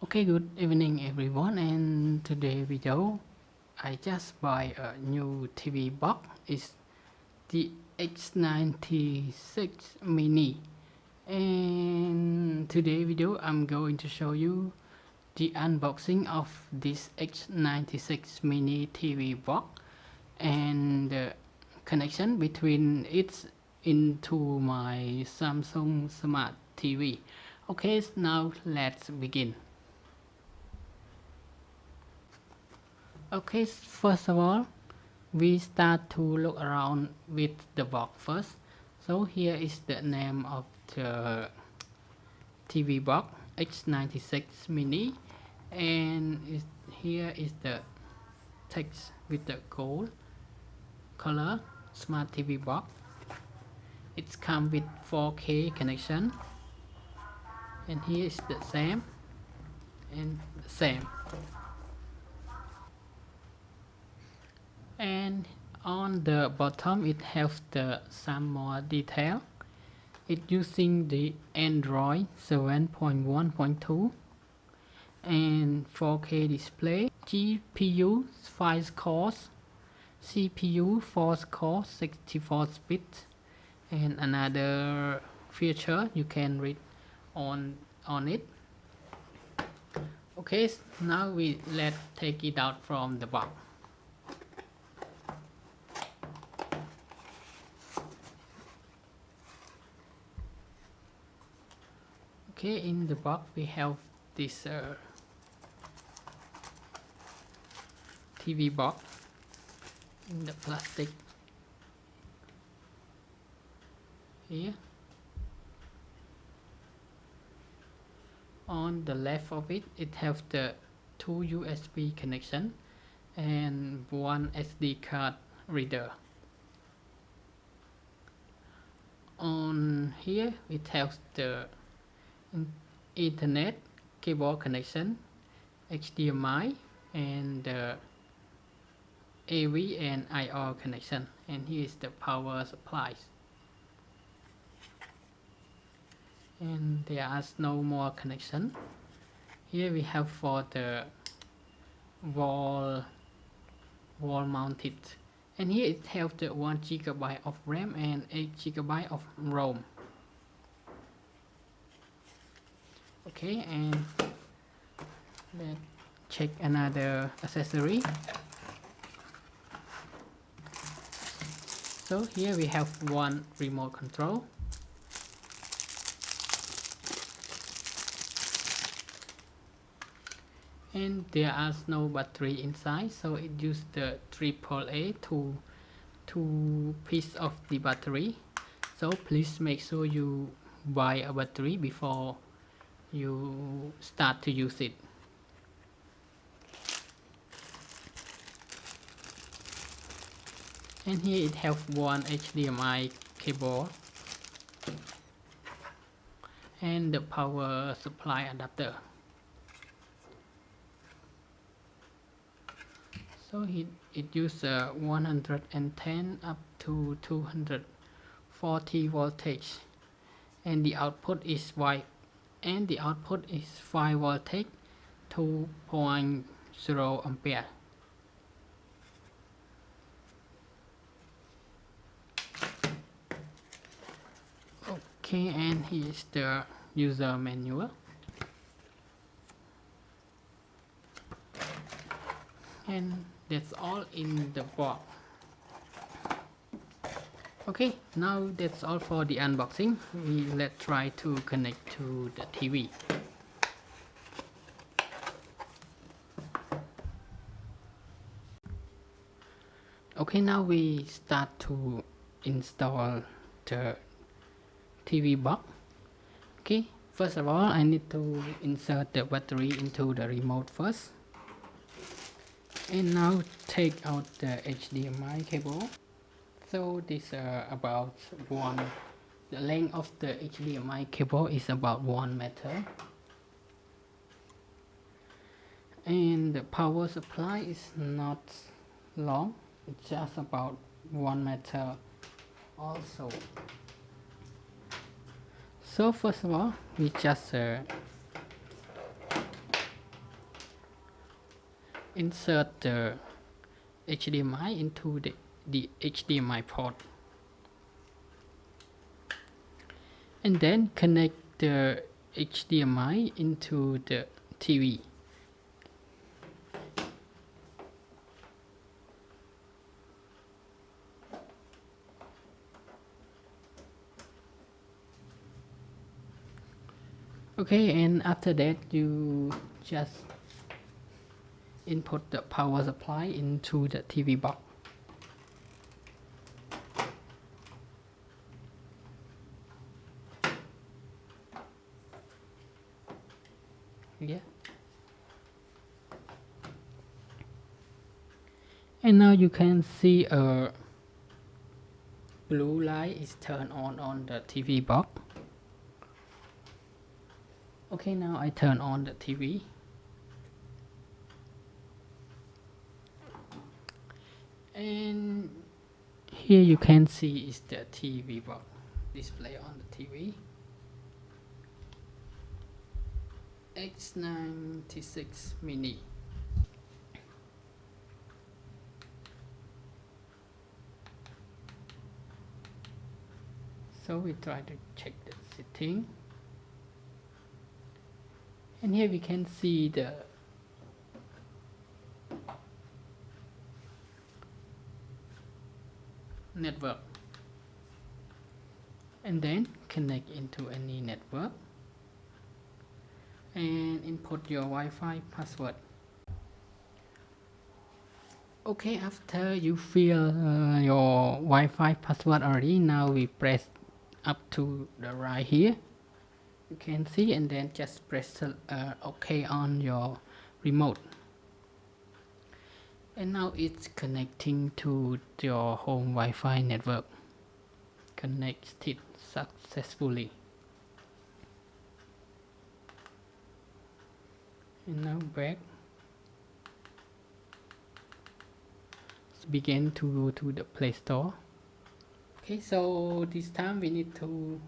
Okay, good evening everyone, and today video I just buy a new TV box. It's the X96 Mini, and today video I'm going to show you the unboxing of this X96 Mini TV box and the connection between it into my Samsung Smart TV. Okay, now let's begin. Okay, first of all, we start to look around with the box first. So here is the name of the TV box X96 Mini, and here is the text with the gold color Smart TV box. It comes with 4K connection, and here is the same and the same. And on the bottom it has some more detail. It using the Android 7.1.2 and 4K display, GPU 5 cores, CPU 4 cores, 64 bits, and another feature you can read on it. Okay, now let's take it out from the box. Okay, in the box we have this TV box in the plastic here. On the left of it, it has the 2 USB connection and 1 SD card reader. On here it has the Ethernet cable connection, HDMI, and AV and IR connection, and here is the power supplies. And there is no more connection. Here we have for the wall mounted, and here it has the 1 GB of RAM and 8 GB of ROM. Okay, and let's check another accessory. So here we have one remote control, and there is no battery inside, so it uses the AAA to 2 pieces of the battery. So please make sure you buy a battery before you start to use it. And here it has one HDMI cable and the power supply adapter. So it uses 110 up to 240 voltage, and the output is 5 voltage, 2.0 ampere. Okay, and here is the user manual. And that's all in the box. Okay, now that's all for the unboxing. Let's try to connect to the TV. Okay, now we start to install the TV box. Okay, first of all I need to insert the battery into the remote first. And now take out the HDMI cable. So this about the length of the HDMI cable is about 1 meter, and the power supply is not long, it's just about 1 meter also. So first of all we just insert the HDMI into the HDMI port, and then connect the HDMI into the TV. Okay, and after that you just input the power supply into the TV box. Yeah. And now you can see a blue light is turned on the TV box. Okay, now I turn on the TV. And here you can see is the TV box display on the TV. X96 Mini. So we try to check the setting. And here we can see the network, and then connect into any network and input your Wi-Fi password. Okay, after you fill your Wi-Fi password already, now we press up to the right here, you can see, and then just press OK on your remote. And now it's connecting to your home Wi-Fi network. Connected successfully. And now back. Let's begin to go to the Play Store. Okay, so this time we need to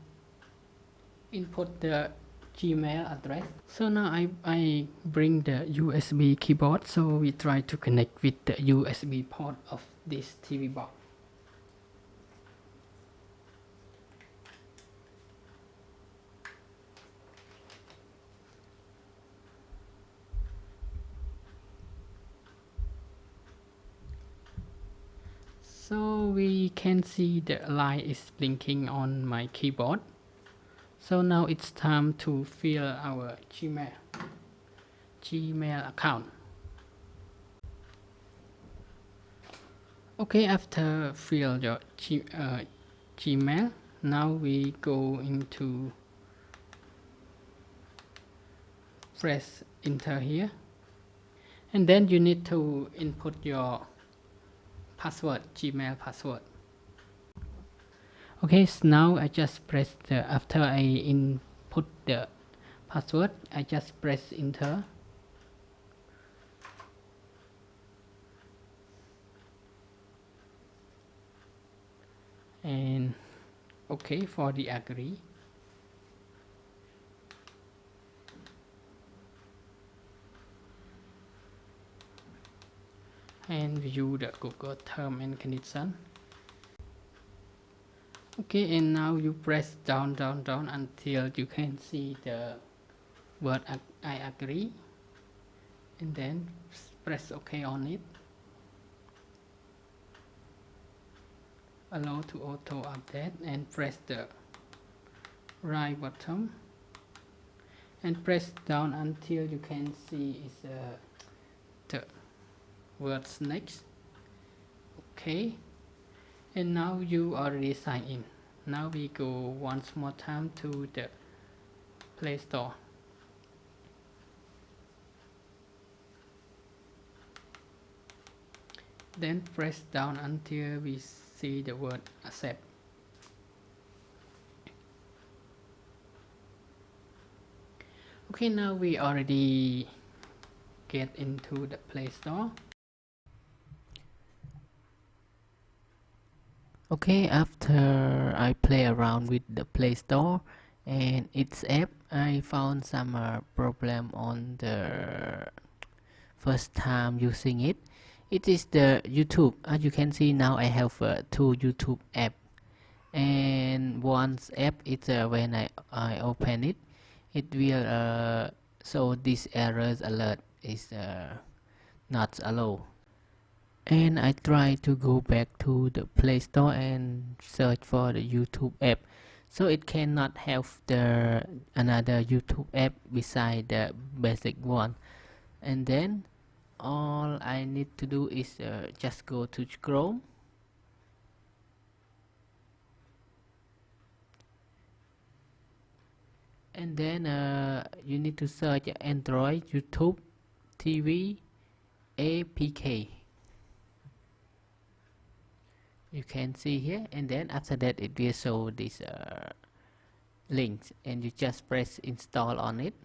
input the Gmail address. So now I bring the USB keyboard, so we try to connect with the USB port of this TV box. So we can see the light is blinking on my keyboard. So now it's time to fill our Gmail account. Okay, after fill your Gmail, now we go into press enter here, and then you need to input your password, Gmail password. Okay, so now I just press after I input the password, I just press enter. And okay for the agree. And view the Google term and condition. Okay, and now you press down until you can see the word I agree, and then press OK on it. Allow to auto update, and press the right button and press down until you can see is the words next. Okay, and now you already signed in. Now we go once more time to the Play Store. Then press down until we see the word accept. Okay, now we already get into the Play Store. Okay, after I play around with the Play Store and its app, I found some problem on the first time using it. It is the YouTube. As you can see now, I have two YouTube app, and one app is when I open it, it will show this errors alert is not allowed. And I try to go back to the Play Store and search for the YouTube app, so it cannot have the another YouTube app beside the basic one. And then all I need to do is just go to Chrome, and then you need to search Android YouTube TV APK. You can see here, and then after that it will show this links, and you just press install on it.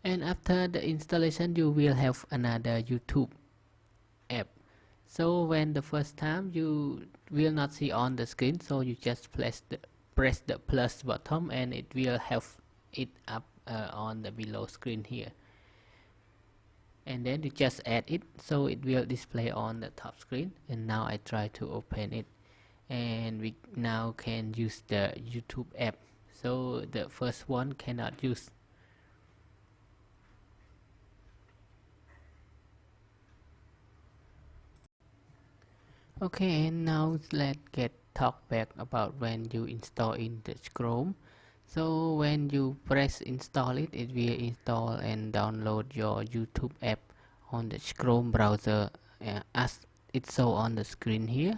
And after the installation, you will have another YouTube app. So when the first time, you will not see on the screen, so you just press the plus button, and it will have it up on the below screen here. And then you just add it, so it will display on the top screen. And now I try to open it, and we now can use the YouTube app. So the first one cannot use. Okay, and now let's talk back about when you install in the Chrome. So when you press install it, it will install and download your YouTube app on the Chrome browser, as it's shown on the screen here.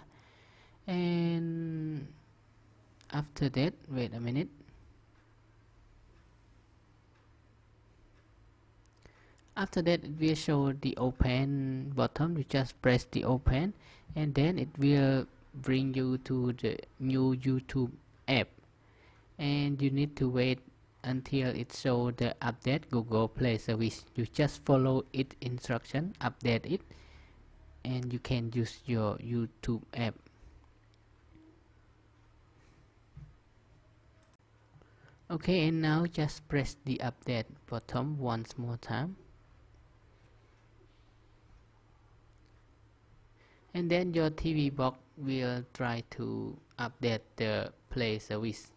And after that, wait a minute. After that, it will show the open button. You just press the open, and then it will bring you to the new YouTube app, and you need to wait until it shows the update Google Play service. You just follow its instruction, update it, and you can use your YouTube app. Okay, and now just press the update button once more time. And then your TV box will try to update the Play service.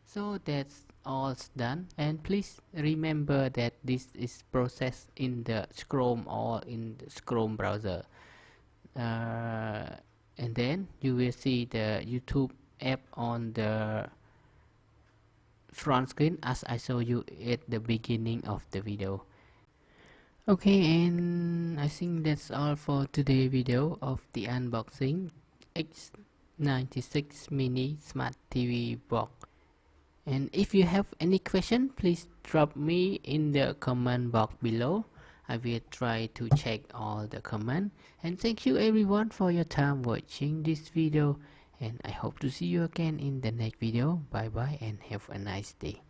So that's all done, and please remember that this is processed in the Chrome or in the Chrome browser, and then you will see the YouTube app on the front screen as I show you at the beginning of the video. Okay, and I think that's all for today's video of the unboxing X96 Mini Smart TV Box. And if you have any question, please drop me in the comment box below. I will try to check all the comments. And thank you everyone for your time watching this video, and I hope to see you again in the next video. Bye bye and have a nice day.